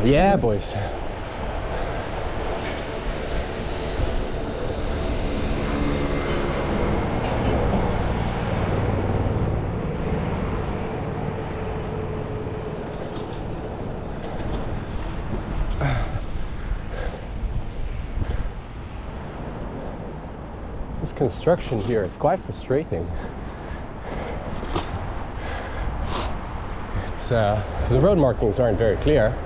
Yeah, boys. This construction here is quite frustrating. It's the road markings aren't very clear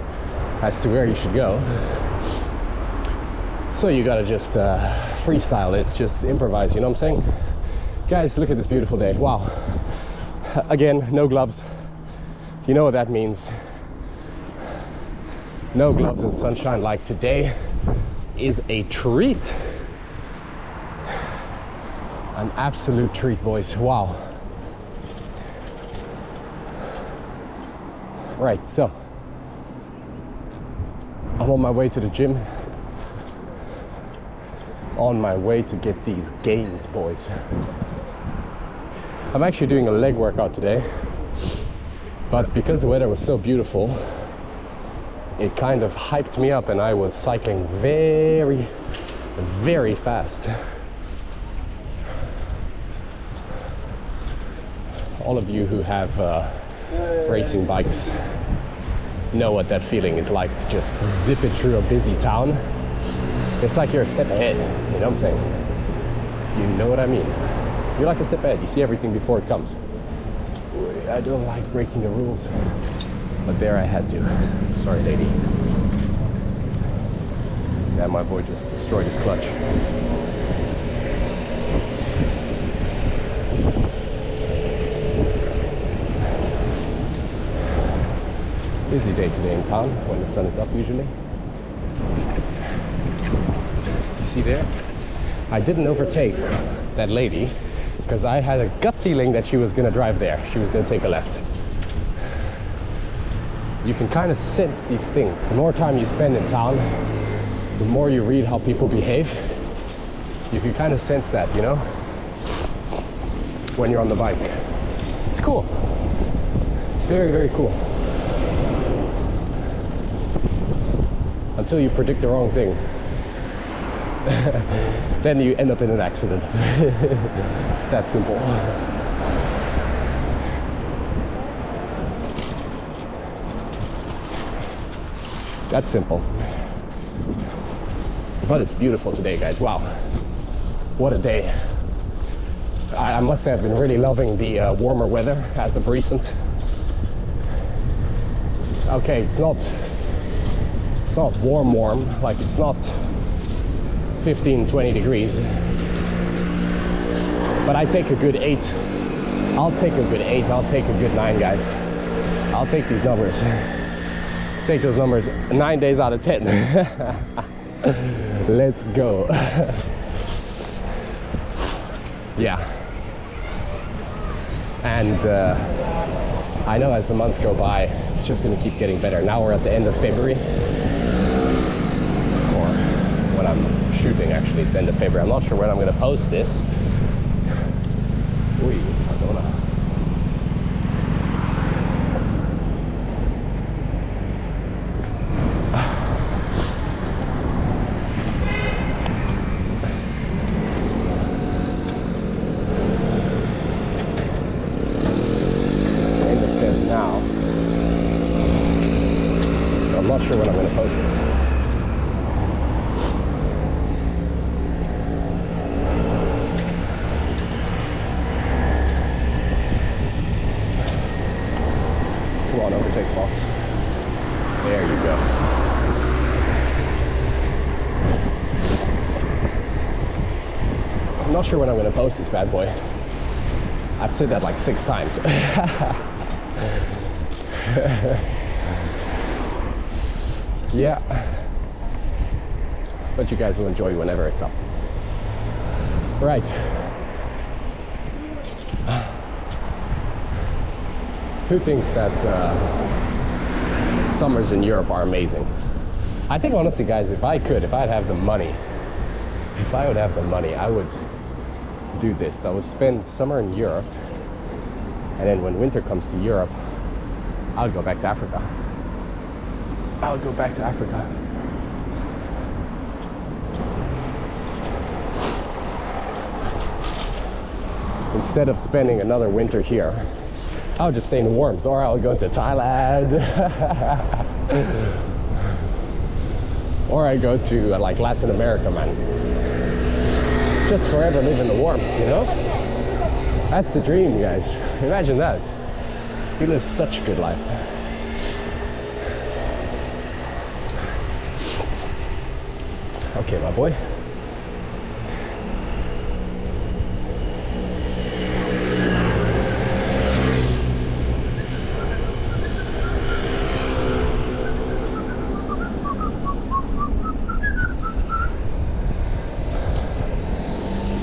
as to where you should go, so you gotta just freestyle it, just improvise, you know what I'm saying? Guys, look at this beautiful day. Wow. Again, no gloves. You know what that means. No gloves and sunshine like today is a treat. An absolute treat, boys. Wow. Right, so I'm on my way to the gym. On my way to get these gains, boys. I'm actually doing a leg workout today, but because the weather was so beautiful, it kind of hyped me up and I was cycling very, very fast. All of you who have racing bikes know what that feeling is like, to just zip it through a busy town. It's like you're a step ahead, you know what I'm saying? You know what I mean? You're like a step ahead, you see everything before it comes. I don't like breaking the rules, but there I had to. Sorry, lady. Yeah, my boy just destroyed his clutch. Busy day today in town when the sun is up usually. You see there? I didn't overtake that lady because I had a gut feeling that she was going to drive there. She was going to take a left. You can kind of sense these things. The more time you spend in town, the more you read how people behave. You can kind of sense that, you know, when you're on the bike. It's cool. It's very, very cool. Until you predict the wrong thing. Then you end up in an accident. It's that simple. That's simple. But it's beautiful today, guys. Wow. What a day. I must say I've been really loving the warmer weather as of recent. Okay, it's not warm, like it's not 15-20 degrees, but I take a good 8. I'll take a good 8. I'll take a good 9, guys. I'll take these numbers. Take those numbers 9 days out of 10. Let's go. Yeah. And I know as the months go by, it's just going to keep getting better. Now we're at the end of February. Or when I'm shooting, actually, it's the end of February. I'm not sure when I'm going to post this. Ui, pardona. I'm not sure when I'm going to post this. Come on, overtake, boss. There you go. I'm not sure when I'm going to post this bad boy. I've said that like 6 times. Yeah, but you guys will enjoy whenever it's up. Right. Who thinks that summers in Europe are amazing? I think honestly, guys, if I'd have the money, I would do this. I would spend summer in Europe, and then when winter comes to Europe, I would go back to Africa. I'll go back to Africa. Instead of spending another winter here, I'll just stay in the warmth, or I'll go to Thailand. Or I go to like Latin America, man. Just forever live in the warmth, you know? That's the dream, guys. Imagine that. You live such a good life. Okay, my boy.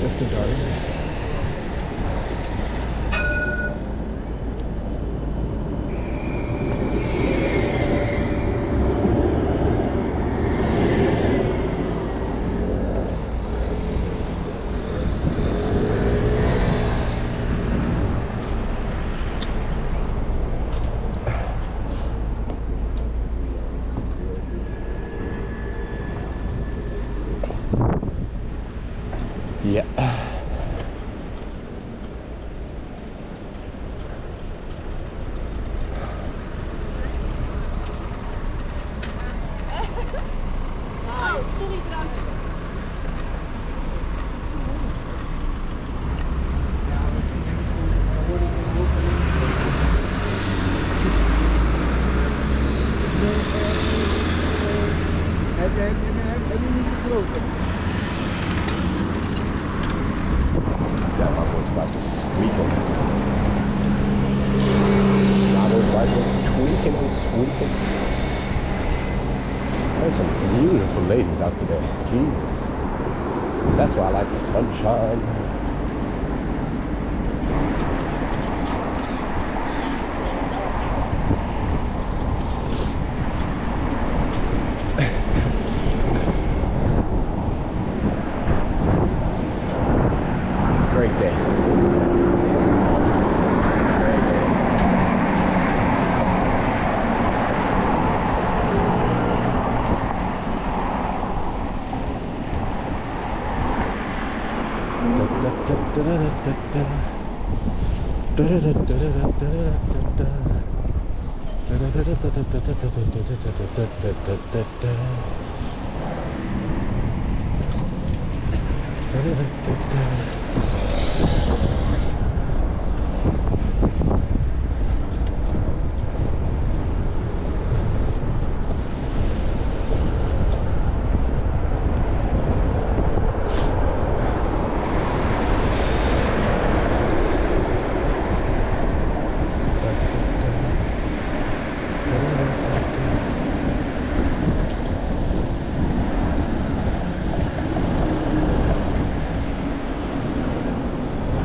Let's go, darling. Yeah. Oh, sorry, Brand. Damn, my voice box was squeaking. My voice box was tweaking and squeaking. There's some beautiful ladies out today. Jesus. That's why I like sunshine. Great day.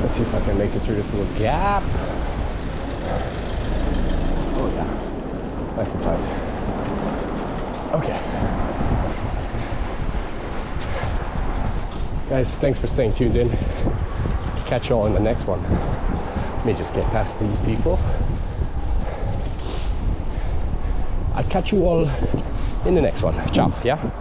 Let's see if I can make it through this little gap. Oh yeah, nice and tight. Okay. Guys, thanks for staying tuned in. Catch you all in the next one. Let me just get past these people. I'll catch you all in the next one. Ciao, yeah?